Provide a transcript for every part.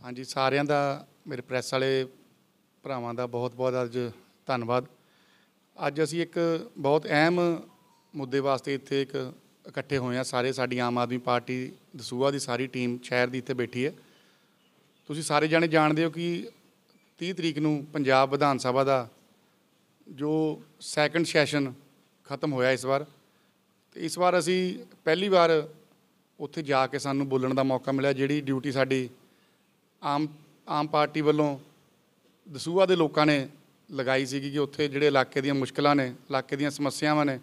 हाँ जी, सारिਆਂ ਦਾ ਮੇਰੇ ਪ੍ਰੈਸ ਵਾਲੇ ਭਰਾਵਾਂ ਦਾ ਬਹੁਤ-ਬਹੁਤ ਅੱਜ ਧੰਨਵਾਦ। ਅੱਜ ਅਸੀਂ ਇੱਕ ਬਹੁਤ ਅਹਿਮ ਮੁੱਦੇ ਵਾਸਤੇ ਇੱਥੇ ਇਕੱਠੇ ਹੋਏ ਹਾਂ। ਸਾਰੇ ਸਾਡੀ ਆਮ ਆਦਮੀ ਪਾਰਟੀ ਦਸੂਹਾ ਦੀ ਸਾਰੀ ਟੀਮ ਸ਼ਹਿਰ ਦੀ ਇੱਥੇ ਬੈਠੀ ਹੈ। ਤੁਸੀਂ ਸਾਰੇ ਜਾਣੇ ਜਾਣਦੇ ਹੋ ਕਿ 30 ਤਰੀਕ ਨੂੰ ਪੰਜਾਬ ਵਿਧਾਨ ਸਭਾ ਦਾ ਜੋ ਸੈਕੰਡ ਸੈਸ਼ਨ ਖਤਮ ਹੋਇਆ ਇਸ ਵਾਰ, ਅਤੇ ਇਸ ਵਾਰ ਅਸੀਂ ਪਹਿਲੀ ਵਾਰ ਉੱਥੇ ਜਾ ਕੇ ਸਾਨੂੰ ਬੋਲਣ ਦਾ ਮੌਕਾ ਮਿਲਿਆ। ਜਿਹੜੀ ਡਿਊਟੀ ਸਾਡੀ ਆਮ ਪਾਰਟੀ ਵੱਲੋਂ ਦਸੂਹਾ ਦੇ ਲੋਕਾਂ ਨੇ ਲਗਾਈ ਸੀਗੀ ਕਿ ਉੱਥੇ ਜਿਹੜੇ ਇਲਾਕੇ ਦੀਆਂ ਮੁਸ਼ਕਿਲਾਂ ਨੇ, ਇਲਾਕੇ ਦੀਆਂ ਸਮੱਸਿਆਵਾਂ ਨੇ,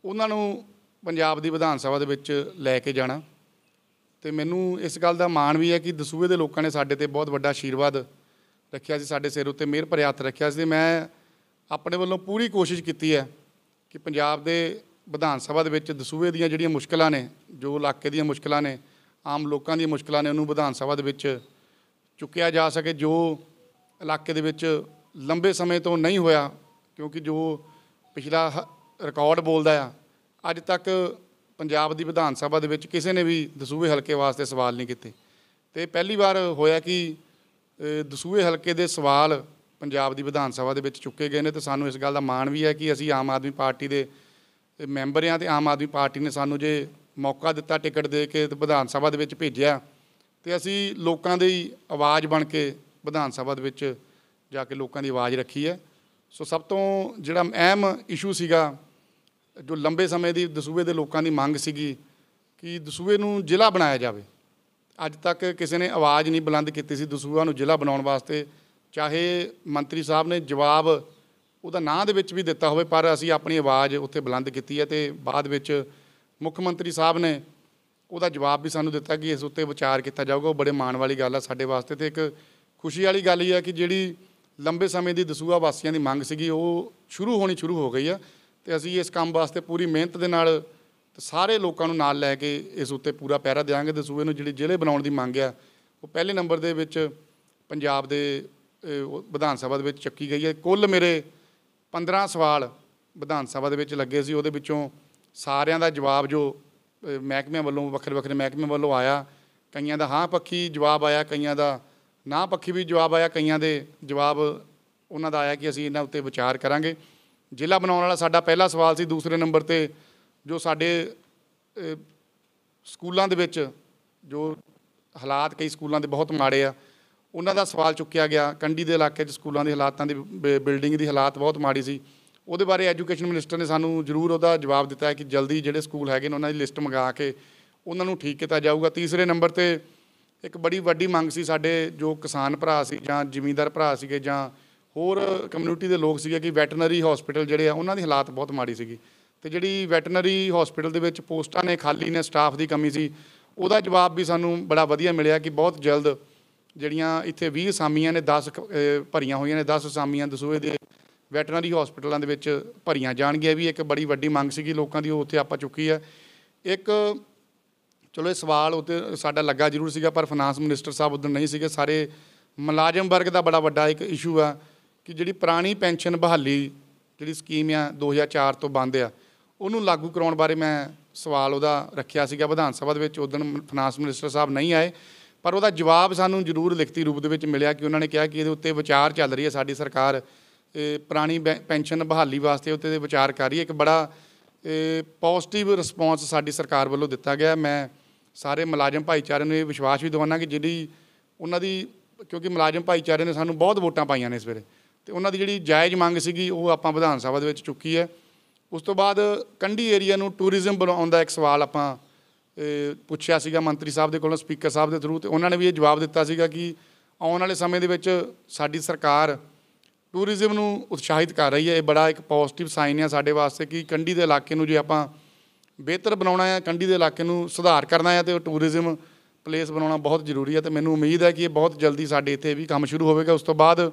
ਉਹਨਾਂ ਨੂੰ ਪੰਜਾਬ ਦੀ ਵਿਧਾਨ ਸਭਾ ਦੇ ਵਿੱਚ ਲੈ ਕੇ ਜਾਣਾ। ਅਤੇ ਮੈਨੂੰ ਇਸ ਗੱਲ ਦਾ ਮਾਣ ਵੀ ਹੈ ਕਿ ਦਸੂਹੇ ਦੇ ਲੋਕਾਂ ਨੇ ਸਾਡੇ 'ਤੇ ਬਹੁਤ ਵੱਡਾ ਆਸ਼ੀਰਵਾਦ ਰੱਖਿਆ ਸੀ, ਸਾਡੇ ਸਿਰ ਉੱਤੇ ਮਿਹਰ ਭਰਿਆ ਹੱਥ ਰੱਖਿਆ ਸੀ। ਮੈਂ ਆਪਣੇ ਵੱਲੋਂ ਪੂਰੀ ਕੋਸ਼ਿਸ਼ ਕੀਤੀ ਹੈ ਕਿ ਪੰਜਾਬ ਦੇ ਵਿਧਾਨ ਸਭਾ ਦੇ ਵਿੱਚ ਦਸੂਹੇ ਦੀਆਂ ਜਿਹੜੀਆਂ ਮੁਸ਼ਕਿਲਾਂ ਨੇ, ਜੋ ਇਲਾਕੇ ਦੀਆਂ ਮੁਸ਼ਕਿਲਾਂ ਨੇ, ਆਮ ਲੋਕਾਂ ਦੀਆਂ ਮੁਸ਼ਕਿਲਾਂ ਨੇ, ਉਹਨੂੰ ਵਿਧਾਨ ਸਭਾ ਦੇ ਵਿੱਚ ਚੁੱਕਿਆ ਜਾ ਸਕੇ। ਜੋ ਇਲਾਕੇ ਦੇ ਵਿੱਚ ਲੰਬੇ ਸਮੇਂ ਤੋਂ ਨਹੀਂ ਹੋਇਆ, ਕਿਉਂਕਿ ਜੋ ਪਿਛਲਾ ਰਿਕਾਰਡ ਬੋਲਦਾ ਆ, ਅੱਜ ਤੱਕ ਪੰਜਾਬ ਦੀ ਵਿਧਾਨ ਸਭਾ ਦੇ ਵਿੱਚ ਕਿਸੇ ਨੇ ਵੀ ਦਸੂਹੇ ਹਲਕੇ ਵਾਸਤੇ ਸਵਾਲ ਨਹੀਂ ਕੀਤੇ। ਅਤੇ ਪਹਿਲੀ ਵਾਰ ਹੋਇਆ ਕਿ ਦਸੂਹੇ ਹਲਕੇ ਦੇ ਸਵਾਲ ਪੰਜਾਬ ਦੀ ਵਿਧਾਨ ਸਭਾ ਦੇ ਵਿੱਚ ਚੁੱਕੇ ਗਏ ਨੇ। ਅਤੇ ਸਾਨੂੰ ਇਸ ਗੱਲ ਦਾ ਮਾਣ ਵੀ ਹੈ ਕਿ ਅਸੀਂ ਆਮ ਆਦਮੀ ਪਾਰਟੀ ਦੇ ਮੈਂਬਰ ਹਾਂ, ਅਤੇ ਆਮ ਆਦਮੀ ਪਾਰਟੀ ਨੇ ਸਾਨੂੰ ਜੇ ਮੌਕਾ ਦਿੱਤਾ ਟਿਕਟ ਦੇ ਕੇ ਅਤੇ ਵਿਧਾਨ ਸਭਾ ਦੇ ਵਿੱਚ ਭੇਜਿਆ, ਅਤੇ ਅਸੀਂ ਲੋਕਾਂ ਦੀ ਆਵਾਜ਼ ਬਣ ਕੇ ਵਿਧਾਨ ਸਭਾ ਦੇ ਵਿੱਚ ਜਾ ਕੇ ਲੋਕਾਂ ਦੀ ਆਵਾਜ਼ ਰੱਖੀ ਹੈ। ਸੋ ਸਭ ਤੋਂ ਜਿਹੜਾ ਅਹਿਮ ਇਸ਼ੂ ਸੀਗਾ, ਜੋ ਲੰਬੇ ਸਮੇਂ ਦੀ ਦਸੂਹੇ ਦੇ ਲੋਕਾਂ ਦੀ ਮੰਗ ਸੀਗੀ ਕਿ ਦਸੂਹੇ ਨੂੰ ਜ਼ਿਲ੍ਹਾ ਬਣਾਇਆ ਜਾਵੇ। ਅੱਜ ਤੱਕ ਕਿਸੇ ਨੇ ਆਵਾਜ਼ ਨਹੀਂ ਬੁਲੰਦ ਕੀਤੀ ਸੀ ਦਸੂਹਾ ਨੂੰ ਜ਼ਿਲ੍ਹਾ ਬਣਾਉਣ ਵਾਸਤੇ, ਚਾਹੇ ਮੰਤਰੀ ਸਾਹਿਬ ਨੇ ਜਵਾਬ ਉਹਦਾ ਨਾਂ ਦੇ ਵਿੱਚ ਵੀ ਦਿੱਤਾ ਹੋਵੇ, ਪਰ ਅਸੀਂ ਆਪਣੀ ਆਵਾਜ਼ ਉੱਥੇ ਬੁਲੰਦ ਕੀਤੀ ਹੈ। ਅਤੇ ਬਾਅਦ ਵਿੱਚ ਮੁੱਖ ਮੰਤਰੀ ਸਾਹਿਬ ਨੇ ਉਹਦਾ ਜਵਾਬ ਵੀ ਸਾਨੂੰ ਦਿੱਤਾ ਕਿ ਇਸ ਉੱਤੇ ਵਿਚਾਰ ਕੀਤਾ ਜਾਊਗਾ। ਉਹ ਬੜੇ ਮਾਣ ਵਾਲੀ ਗੱਲ ਆ ਸਾਡੇ ਵਾਸਤੇ, ਅਤੇ ਇੱਕ ਖੁਸ਼ੀ ਵਾਲੀ ਗੱਲ ਹੀ ਹੈ ਕਿ ਜਿਹੜੀ ਲੰਬੇ ਸਮੇਂ ਦੀ ਦਸੂਹਾ ਵਾਸੀਆਂ ਦੀ ਮੰਗ ਸੀਗੀ ਉਹ ਸ਼ੁਰੂ ਹੋ ਗਈ ਆ। ਅਤੇ ਅਸੀਂ ਇਸ ਕੰਮ ਵਾਸਤੇ ਪੂਰੀ ਮਿਹਨਤ ਦੇ ਨਾਲ ਸਾਰੇ ਲੋਕਾਂ ਨੂੰ ਨਾਲ ਲੈ ਕੇ ਇਸ ਉੱਤੇ ਪੂਰਾ ਪਹਿਰਾ ਦਿਆਂਗੇ। ਦਸੂਹੇ ਨੂੰ ਜਿਹੜੀ ਜ਼ਿਲ੍ਹੇ ਬਣਾਉਣ ਦੀ ਮੰਗ ਆ, ਉਹ ਪਹਿਲੇ ਨੰਬਰ ਦੇ ਵਿੱਚ ਪੰਜਾਬ ਦੇ ਵਿਧਾਨ ਸਭਾ ਦੇ ਵਿੱਚ ਚੱਕੀ ਗਈ ਹੈ। ਕੁੱਲ ਮੇਰੇ 15 ਸਵਾਲ ਵਿਧਾਨ ਸਭਾ ਦੇ ਵਿੱਚ ਲੱਗੇ ਸੀ, ਉਹਦੇ ਵਿੱਚੋਂ ਸਾਰਿਆਂ ਦਾ ਜਵਾਬ ਜੋ ਮਹਿਕਮਿਆਂ ਵੱਲੋਂ, ਵੱਖਰੇ ਮਹਿਕਮਿਆਂ ਵੱਲੋਂ ਆਇਆ, ਕਈਆਂ ਦਾ ਹਾਂ ਪੱਖੀ ਜਵਾਬ ਆਇਆ, ਕਈਆਂ ਦਾ ਨਾ ਪੱਖੀ ਵੀ ਜਵਾਬ ਆਇਆ, ਕਈਆਂ ਦੇ ਜਵਾਬ ਉਹਨਾਂ ਦਾ ਆਇਆ ਕਿ ਅਸੀਂ ਇਹਨਾਂ ਉੱਤੇ ਵਿਚਾਰ ਕਰਾਂਗੇ। ਜ਼ਿਲ੍ਹਾ ਬਣਾਉਣ ਵਾਲਾ ਸਾਡਾ ਪਹਿਲਾ ਸਵਾਲ ਸੀ। ਦੂਸਰੇ ਨੰਬਰ 'ਤੇ ਜੋ ਸਾਡੇ ਸਕੂਲਾਂ ਦੇ ਵਿੱਚ ਜੋ ਹਾਲਾਤ ਕਈ ਸਕੂਲਾਂ ਦੇ ਬਹੁਤ ਮਾੜੇ ਆ, ਉਹਨਾਂ ਦਾ ਸਵਾਲ ਚੁੱਕਿਆ ਗਿਆ। ਕੰਢੀ ਦੇ ਇਲਾਕੇ 'ਚ ਸਕੂਲਾਂ ਦੇ ਹਾਲਾਤਾਂ ਦੀ ਬਿਲਡਿੰਗ ਦੀ ਹਾਲਾਤ ਬਹੁਤ ਮਾੜੀ ਸੀ। ਉਹਦੇ ਬਾਰੇ ਐਜੂਕੇਸ਼ਨ ਮਿਨਿਸਟਰ ਨੇ ਸਾਨੂੰ ਜ਼ਰੂਰ ਉਹਦਾ ਜਵਾਬ ਦਿੱਤਾ ਹੈ ਕਿ ਜਲਦੀ ਜਿਹੜੇ ਸਕੂਲ ਹੈਗੇ ਨੇ ਉਹਨਾਂ ਦੀ ਲਿਸਟ ਮੰਗਾ ਕੇ ਉਹਨਾਂ ਨੂੰ ਠੀਕ ਕੀਤਾ ਜਾਊਗਾ। ਤੀਸਰੇ ਨੰਬਰ 'ਤੇ ਇੱਕ ਬੜੀ ਵੱਡੀ ਮੰਗ ਸੀ ਸਾਡੇ ਜੋ ਕਿਸਾਨ ਭਰਾ ਸੀ ਜਾਂ ਜ਼ਿਮੀਂਦਾਰ ਭਰਾ ਸੀਗੇ ਜਾਂ ਹੋਰ ਕਮਿਊਨਿਟੀ ਦੇ ਲੋਕ ਸੀਗੇ ਕਿ ਵੈਟਰਨਰੀ ਹੋਸਪਿਟਲ ਜਿਹੜੇ ਆ ਉਹਨਾਂ ਦੀ ਹਾਲਾਤ ਬਹੁਤ ਮਾੜੀ ਸੀਗੀ। ਅਤੇ ਜਿਹੜੀ ਵੈਟਰਨਰੀ ਹੋਸਪਿਟਲ ਦੇ ਵਿੱਚ ਪੋਸਟਾਂ ਨੇ ਖਾਲੀ ਨੇ, ਸਟਾਫ ਦੀ ਕਮੀ ਸੀ, ਉਹਦਾ ਜਵਾਬ ਵੀ ਸਾਨੂੰ ਬੜਾ ਵਧੀਆ ਮਿਲਿਆ ਕਿ ਬਹੁਤ ਜਲਦ ਜਿਹੜੀਆਂ ਇੱਥੇ 20 ਅਸਾਮੀਆਂ ਨੇ 10 ਭਰੀਆਂ ਹੋਈਆਂ ਨੇ, 10 ਅਸਾਮੀਆਂ ਦਸੂਹੇ ਦੇ ਵੈਟਰਨਰੀ ਹੋਸਪਿਟਲਾਂ ਦੇ ਵਿੱਚ ਭਰੀਆਂ ਜਾਣਗੀਆਂ। ਵੀ ਇੱਕ ਬੜੀ ਵੱਡੀ ਮੰਗ ਸੀਗੀ ਲੋਕਾਂ ਦੀ, ਉਹ ਉੱਥੇ ਆਪਾਂ ਚੁੱਕੀ ਹੈ। ਇੱਕ ਚਲੋ ਇਹ ਸਵਾਲ ਉੱਤੇ ਸਾਡਾ ਲੱਗਾ ਜ਼ਰੂਰ ਸੀਗਾ, ਪਰ ਫਾਈਨਾਂਸ ਮਿਨਿਸਟਰ ਸਾਹਿਬ ਉੱਧਰ ਨਹੀਂ ਸੀਗੇ। ਸਾਰੇ ਮੁਲਾਜ਼ਮ ਵਰਗ ਦਾ ਬੜਾ ਵੱਡਾ ਇੱਕ ਇਸ਼ੂ ਆ ਕਿ ਜਿਹੜੀ ਪੁਰਾਣੀ ਪੈਨਸ਼ਨ ਬਹਾਲੀ ਜਿਹੜੀ ਸਕੀਮ ਆ 2004 ਤੋਂ ਬੰਦ ਆ, ਉਹਨੂੰ ਲਾਗੂ ਕਰਾਉਣ ਬਾਰੇ ਮੈਂ ਸਵਾਲ ਉਹਦਾ ਰੱਖਿਆ ਸੀਗਾ ਵਿਧਾਨ ਸਭਾ ਦੇ ਵਿੱਚ। ਉੱਦਣ ਫਾਈਨਾਂਸ ਮਿਨਿਸਟਰ ਸਾਹਿਬ ਨਹੀਂ ਆਏ, ਪਰ ਉਹਦਾ ਜਵਾਬ ਸਾਨੂੰ ਜ਼ਰੂਰ ਲਿਖਤੀ ਰੂਪ ਦੇ ਵਿੱਚ ਮਿਲਿਆ ਕਿ ਉਹਨਾਂ ਨੇ ਕਿਹਾ ਕਿ ਇਹਦੇ ਉੱਤੇ ਵਿਚਾਰ ਚੱਲ ਰਹੀ ਹੈ, ਸਾਡੀ ਸਰਕਾਰ ਪੁਰਾਣੀ ਪੈਨਸ਼ਨ ਬਹਾਲੀ ਵਾਸਤੇ ਉੱਤੇ ਦੇ ਵਿਚਾਰ ਕਰ ਰਹੀ ਹੈ। ਇੱਕ ਬੜਾ ਪੋਜ਼ੀਟਿਵ ਰਿਸਪੌਂਸ ਸਾਡੀ ਸਰਕਾਰ ਵੱਲੋਂ ਦਿੱਤਾ ਗਿਆ। ਮੈਂ ਸਾਰੇ ਮੁਲਾਜ਼ਮ ਭਾਈਚਾਰੇ ਨੂੰ ਇਹ ਵਿਸ਼ਵਾਸ ਵੀ ਦਿਵਾਉਂਦਾ ਕਿ ਜਿਹੜੀ ਉਹਨਾਂ ਦੀ, ਕਿਉਂਕਿ ਮੁਲਾਜ਼ਮ ਭਾਈਚਾਰੇ ਨੇ ਸਾਨੂੰ ਬਹੁਤ ਵੋਟਾਂ ਪਾਈਆਂ ਨੇ ਇਸ ਵੇਲੇ, ਅਤੇ ਉਹਨਾਂ ਦੀ ਜਿਹੜੀ ਜਾਇਜ਼ ਮੰਗ ਸੀਗੀ ਉਹ ਆਪਾਂ ਵਿਧਾਨ ਸਭਾ ਦੇ ਵਿੱਚ ਚੁੱਕੀ ਹੈ। ਉਸ ਤੋਂ ਬਾਅਦ ਕੰਢੀ ਏਰੀਆ ਨੂੰ ਟੂਰਿਜ਼ਮ ਬਣਾਉਣ ਦਾ ਇੱਕ ਸਵਾਲ ਆਪਾਂ ਪੁੱਛਿਆ ਸੀਗਾ ਮੰਤਰੀ ਸਾਹਿਬ ਦੇ ਕੋਲੋਂ, ਸਪੀਕਰ ਸਾਹਿਬ ਦੇ ਥਰੂ, ਅਤੇ ਉਹਨਾਂ ਨੇ ਵੀ ਇਹ ਜਵਾਬ ਦਿੱਤਾ ਸੀਗਾ ਕਿ ਆਉਣ ਵਾਲੇ ਸਮੇਂ ਦੇ ਵਿੱਚ ਸਾਡੀ ਸਰਕਾਰ ਟੂਰਿਜ਼ਮ ਨੂੰ ਉਤਸ਼ਾਹਿਤ ਕਰ ਰਹੀ ਹੈ। ਇਹ ਬੜਾ ਇੱਕ ਪੋਜ਼ੀਟਿਵ ਸਾਈਨ ਆ ਸਾਡੇ ਵਾਸਤੇ ਕਿ ਕੰਢੀ ਦੇ ਇਲਾਕੇ ਨੂੰ ਜੇ ਆਪਾਂ ਬਿਹਤਰ ਬਣਾਉਣਾ ਹੈ, ਕੰਢੀ ਦੇ ਇਲਾਕੇ ਨੂੰ ਸੁਧਾਰ ਕਰਨਾ ਹੈ, ਅਤੇ ਉਹ ਟੂਰਿਜ਼ਮ ਪਲੇਸ ਬਣਾਉਣਾ ਬਹੁਤ ਜ਼ਰੂਰੀ ਹੈ। ਅਤੇ ਮੈਨੂੰ ਉਮੀਦ ਹੈ ਕਿ ਇਹ ਬਹੁਤ ਜਲਦੀ ਸਾਡੇ ਇੱਥੇ ਵੀ ਕੰਮ ਸ਼ੁਰੂ ਹੋਵੇਗਾ। ਉਸ ਤੋਂ ਬਾਅਦ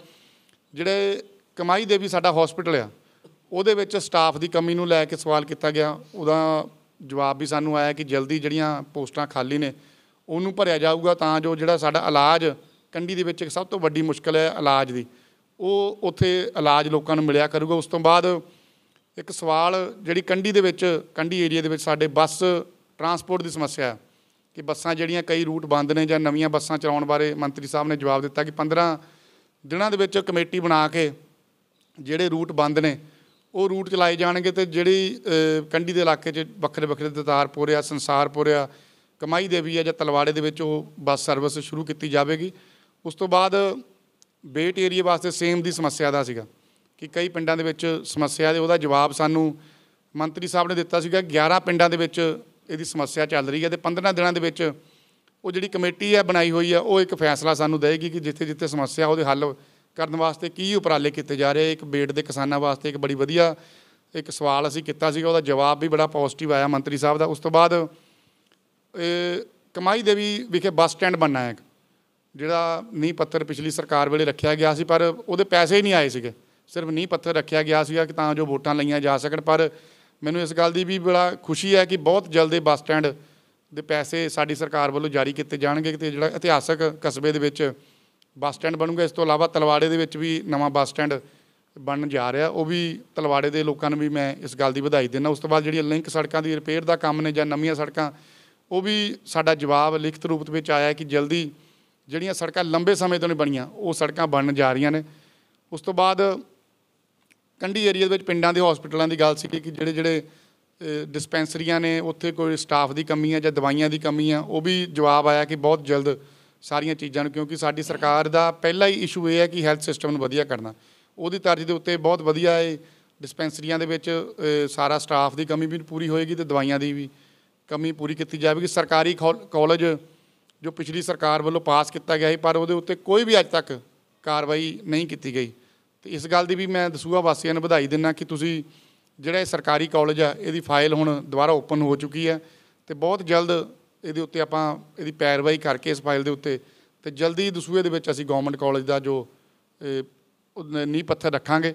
ਜਿਹੜੇ ਕਮਾਈ ਦੇਵੀ ਸਾਡਾ ਹੋਸਪਿਟਲ ਆ, ਉਹਦੇ ਵਿੱਚ ਸਟਾਫ ਦੀ ਕਮੀ ਨੂੰ ਲੈ ਕੇ ਸਵਾਲ ਕੀਤਾ ਗਿਆ। ਉਹਦਾ ਜਵਾਬ ਵੀ ਸਾਨੂੰ ਆਇਆ ਕਿ ਜਲਦੀ ਜਿਹੜੀਆਂ ਪੋਸਟਾਂ ਖਾਲੀ ਨੇ ਉਹਨੂੰ ਭਰਿਆ ਜਾਊਗਾ, ਤਾਂ ਜੋ ਜਿਹੜਾ ਸਾਡਾ ਇਲਾਜ ਕੰਢੀ ਦੇ ਵਿੱਚ ਇੱਕ ਸਭ ਤੋਂ ਵੱਡੀ ਮੁਸ਼ਕਿਲ ਹੈ ਇਲਾਜ ਦੀ, ਉਹ ਉੱਥੇ ਇਲਾਜ ਲੋਕਾਂ ਨੂੰ ਮਿਲਿਆ ਕਰੂਗਾ। ਉਸ ਤੋਂ ਬਾਅਦ ਇੱਕ ਸਵਾਲ ਜਿਹੜੀ ਕੰਢੀ ਦੇ ਵਿੱਚ, ਕੰਢੀ ਏਰੀਆ ਦੇ ਵਿੱਚ ਸਾਡੇ ਬੱਸ ਟਰਾਂਸਪੋਰਟ ਦੀ ਸਮੱਸਿਆ, कि ਬੱਸਾਂ ਜਿਹੜੀਆਂ ਕਈ ਰੂਟ ਬੰਦ ਨੇ ਜਾਂ ਨਵੀਆਂ ਬੱਸਾਂ ਚਲਾਉਣ ਬਾਰੇ ਮੰਤਰੀ ਸਾਹਿਬ ਨੇ ਜਵਾਬ ਦਿੱਤਾ ਕਿ 15 ਦਿਨਾਂ ਦੇ ਵਿੱਚ ਕਮੇਟੀ ਬਣਾ ਕੇ ਜਿਹੜੇ ਰੂਟ ਬੰਦ ਨੇ ਉਹ ਰੂਟ ਚਲਾਏ ਜਾਣਗੇ ਅਤੇ ਜਿਹੜੀ ਕੰਢੀ ਦੇ ਇਲਾਕੇ 'ਚ ਵੱਖਰੇ ਵੱਖਰੇ ਦਤਾਰਪੁਰ ਆ, ਸੰਸਾਰਪੁਰ ਆ, ਕਮਾਈ ਦੇਵੀ ਆ ਜਾਂ ਤਲਵਾੜੇ ਦੇ ਵਿੱਚ ਉਹ ਬੱਸ ਸਰਵਿਸ ਸ਼ੁਰੂ ਕੀਤੀ ਜਾਵੇਗੀ। ਉਸ ਤੋਂ ਬਾਅਦ ਬੇਟ ਏਰੀਏ ਵਾਸਤੇ ਸੇਮ ਦੀ ਸਮੱਸਿਆ ਦਾ ਸੀਗਾ ਕਿ ਕਈ ਪਿੰਡਾਂ ਦੇ ਵਿੱਚ ਸਮੱਸਿਆ ਦੇ ਉਹਦਾ ਜਵਾਬ ਸਾਨੂੰ ਮੰਤਰੀ ਸਾਹਿਬ ਨੇ ਦਿੱਤਾ ਸੀਗਾ। 11 ਪਿੰਡਾਂ ਦੇ ਵਿੱਚ ਇਹਦੀ ਸਮੱਸਿਆ ਚੱਲ ਰਹੀ ਹੈ ਅਤੇ 15 ਦਿਨਾਂ ਦੇ ਵਿੱਚ ਉਹ ਜਿਹੜੀ ਕਮੇਟੀ ਹੈ ਬਣਾਈ ਹੋਈ ਹੈ ਉਹ ਇੱਕ ਫੈਸਲਾ ਸਾਨੂੰ ਦੇਵੇਗੀ ਕਿ ਜਿੱਥੇ ਜਿੱਥੇ ਸਮੱਸਿਆ ਉਹਦੇ ਹੱਲ ਕਰਨ ਵਾਸਤੇ ਕੀ ਉਪਰਾਲੇ ਕੀਤੇ ਜਾ ਰਹੇ। ਇੱਕ ਬੇਟ ਦੇ ਕਿਸਾਨਾਂ ਵਾਸਤੇ ਇੱਕ ਬੜੀ ਵਧੀਆ ਇੱਕ ਸਵਾਲ ਅਸੀਂ ਕੀਤਾ ਸੀਗਾ, ਉਹਦਾ ਜਵਾਬ ਵੀ ਬੜਾ ਪੋਜ਼ਿਟਿਵ ਆਇਆ ਮੰਤਰੀ ਸਾਹਿਬ ਦਾ। ਉਸ ਤੋਂ ਬਾਅਦ ਕਮਾਈ ਦੇਵੀ ਵਿਖੇ ਬੱਸ ਸਟੈਂਡ ਬਣਨਾ ਹੈ, ਜਿਹੜਾ ਨੀਂਹ ਪੱਥਰ ਪਿਛਲੀ ਸਰਕਾਰ ਵੇਲੇ ਰੱਖਿਆ ਗਿਆ ਸੀ ਪਰ ਉਹਦੇ ਪੈਸੇ ਹੀ ਨਹੀਂ ਆਏ ਸੀਗੇ, ਸਿਰਫ ਨੀਂਹ ਪੱਥਰ ਰੱਖਿਆ ਗਿਆ ਸੀਗਾ ਕਿ ਤਾਂ ਜੋ ਵੋਟਾਂ ਲਈਆਂ ਜਾ ਸਕਣ। ਪਰ ਮੈਨੂੰ ਇਸ ਗੱਲ ਦੀ ਵੀ ਬੜਾ ਖੁਸ਼ੀ ਹੈ ਕਿ ਬਹੁਤ ਜਲਦੀ ਬੱਸ ਸਟੈਂਡ ਦੇ ਪੈਸੇ ਸਾਡੀ ਸਰਕਾਰ ਵੱਲੋਂ ਜਾਰੀ ਕੀਤੇ ਜਾਣਗੇ ਅਤੇ ਜਿਹੜਾ ਇਤਿਹਾਸਕ ਕਸਬੇ ਦੇ ਵਿੱਚ ਬੱਸ ਸਟੈਂਡ ਬਣੂਗਾ। ਇਸ ਤੋਂ ਇਲਾਵਾ ਤਲਵਾੜੇ ਦੇ ਵਿੱਚ ਵੀ ਨਵਾਂ ਬੱਸ ਸਟੈਂਡ ਬਣਨ ਜਾ ਰਿਹਾ, ਉਹ ਵੀ ਤਲਵਾੜੇ ਦੇ ਲੋਕਾਂ ਨੂੰ ਵੀ ਮੈਂ ਇਸ ਗੱਲ ਦੀ ਵਧਾਈ ਦਿੰਦਾ। ਉਸ ਤੋਂ ਬਾਅਦ ਜਿਹੜੀਆਂ ਲਿੰਕ ਸੜਕਾਂ ਦੀ ਰਿਪੇਅਰ ਦਾ ਕੰਮ ਨੇ ਜਾਂ ਨਵੀਆਂ ਸੜਕਾਂ, ਉਹ ਵੀ ਸਾਡਾ ਜਵਾਬ ਲਿਖਤ ਰੂਪ ਵਿੱਚ ਆਇਆ ਕਿ ਜਲਦੀ ਜਿਹੜੀਆਂ ਸੜਕਾਂ ਲੰਬੇ ਸਮੇਂ ਤੋਂ ਨਹੀਂ ਬਣੀਆਂ ਉਹ ਸੜਕਾਂ ਬਣਨ ਜਾ ਰਹੀਆਂ ਨੇ। ਉਸ ਤੋਂ ਬਾਅਦ ਕੰਢੀ ਏਰੀਏ ਦੇ ਵਿੱਚ ਪਿੰਡਾਂ ਦੇ ਹੌਸਪੀਟਲਾਂ ਦੀ ਗੱਲ ਸੀ ਕਿ ਜਿਹੜੇ ਡਿਸਪੈਂਸਰੀਆਂ ਨੇ ਉੱਥੇ ਕੋਈ ਸਟਾਫ ਦੀ ਕਮੀ ਹੈ ਜਾਂ ਦਵਾਈਆਂ ਦੀ ਕਮੀ ਆ, ਉਹ ਵੀ ਜਵਾਬ ਆਇਆ ਕਿ ਬਹੁਤ ਜਲਦ ਸਾਰੀਆਂ ਚੀਜ਼ਾਂ ਨੂੰ, ਕਿਉਂਕਿ ਸਾਡੀ ਸਰਕਾਰ ਦਾ ਪਹਿਲਾ ਹੀ ਇਸ਼ੂ ਇਹ ਹੈ ਕਿ ਹੈਲਥ ਸਿਸਟਮ ਨੂੰ ਵਧੀਆ ਕਰਨਾ, ਉਹਦੀ ਤਰਜ਼ ਦੇ ਉੱਤੇ ਬਹੁਤ ਵਧੀਆ ਇਹ ਡਿਸਪੈਂਸਰੀਆਂ ਦੇ ਵਿੱਚ ਸਾਰਾ ਸਟਾਫ ਦੀ ਕਮੀ ਵੀ ਪੂਰੀ ਹੋਏਗੀ ਅਤੇ ਦਵਾਈਆਂ ਦੀ ਵੀ ਕਮੀ ਪੂਰੀ ਕੀਤੀ ਜਾਵੇਗੀ। ਸਰਕਾਰੀ ਕਾਲਜ ਜੋ ਪਿਛਲੀ ਸਰਕਾਰ ਵੱਲੋਂ ਪਾਸ ਕੀਤਾ ਗਿਆ ਸੀ ਪਰ ਉਹਦੇ ਉੱਤੇ ਕੋਈ ਵੀ ਅੱਜ ਤੱਕ ਕਾਰਵਾਈ ਨਹੀਂ ਕੀਤੀ ਗਈ, ਅਤੇ ਇਸ ਗੱਲ ਦੀ ਵੀ ਮੈਂ ਦਸੂਹਾ ਵਾਸੀਆਂ ਨੂੰ ਵਧਾਈ ਦਿੰਦਾ ਕਿ ਤੁਸੀਂ ਜਿਹੜਾ ਇਹ ਸਰਕਾਰੀ ਕਾਲਜ ਆ ਇਹਦੀ ਫਾਈਲ ਹੁਣ ਦੁਬਾਰਾ ਓਪਨ ਹੋ ਚੁੱਕੀ ਹੈ ਅਤੇ ਬਹੁਤ ਜਲਦ ਇਹਦੇ ਉੱਤੇ ਆਪਾਂ ਇਹਦੀ ਪੈਰਵਾਈ ਕਰਕੇ ਇਸ ਫਾਈਲ ਦੇ ਉੱਤੇ ਅਤੇ ਜਲਦੀ ਦਸੂਹੇ ਦੇ ਵਿੱਚ ਅਸੀਂ ਗੌਰਮੈਂਟ ਕਾਲਜ ਦਾ ਜੋ ਨੀਂਹ ਪੱਥਰ ਰੱਖਾਂਗੇ।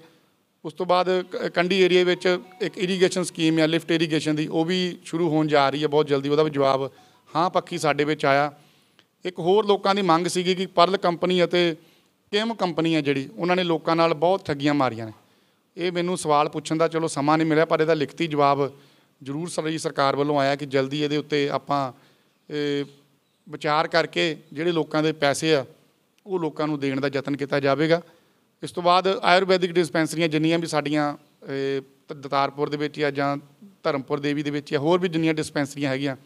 ਉਸ ਤੋਂ ਬਾਅਦ ਕੰਢੀ ਏਰੀਏ ਵਿੱਚ ਇੱਕ ਇਰੀਗੇਸ਼ਨ ਸਕੀਮ ਆ ਲਿਫਟ ਇਰੀਗੇਸ਼ਨ ਦੀ, ਉਹ ਵੀ ਸ਼ੁਰੂ ਹੋਣ ਜਾ ਰਹੀ ਹੈ ਬਹੁਤ ਜਲਦੀ, ਉਹਦਾ ਵੀ ਜਵਾਬ ਹਾਂ ਪੱਖੀ ਸਾਡੇ ਵਿੱਚ ਆਇਆ। ਇੱਕ ਹੋਰ ਲੋਕਾਂ ਦੀ ਮੰਗ ਸੀਗੀ ਕਿ ਪਰਲ ਕੰਪਨੀ ਅਤੇ ਕਿਮ ਕੰਪਨੀ ਹੈ ਜਿਹੜੀ, ਉਹਨਾਂ ਨੇ ਲੋਕਾਂ ਨਾਲ ਬਹੁਤ ਠੱਗੀਆਂ ਮਾਰੀਆਂ ਨੇ। ਇਹ ਮੈਨੂੰ ਸਵਾਲ ਪੁੱਛਣ ਦਾ ਚਲੋ ਸਮਾਂ ਨਹੀਂ ਮਿਲਿਆ ਪਰ ਇਹਦਾ ਲਿਖਤੀ ਜਵਾਬ ਜ਼ਰੂਰ ਸਾਡੀ ਸਰਕਾਰ ਵੱਲੋਂ ਆਇਆ ਕਿ ਜਲਦੀ ਇਹਦੇ ਉੱਤੇ ਆਪਾਂ ਵਿਚਾਰ ਕਰਕੇ ਜਿਹੜੇ ਲੋਕਾਂ ਦੇ ਪੈਸੇ ਆ ਉਹ ਲੋਕਾਂ ਨੂੰ ਦੇਣ ਦਾ ਯਤਨ ਕੀਤਾ ਜਾਵੇਗਾ। ਇਸ ਤੋਂ ਬਾਅਦ ਆਯੁਰਵੈਦਿਕ ਡਿਸਪੈਂਸਰੀਆਂ ਜਿੰਨੀਆਂ ਵੀ ਸਾਡੀਆਂ ਦਤਾਰਪੁਰ ਦੇ ਵਿੱਚ ਆ ਜਾਂ ਧਰਮਪੁਰ ਦੇਵੀ ਦੇ ਵਿੱਚ ਆ, ਹੋਰ ਵੀ ਜਿੰਨੀਆਂ ਡਿਸਪੈਂਸਰੀਆਂ ਹੈਗੀਆਂ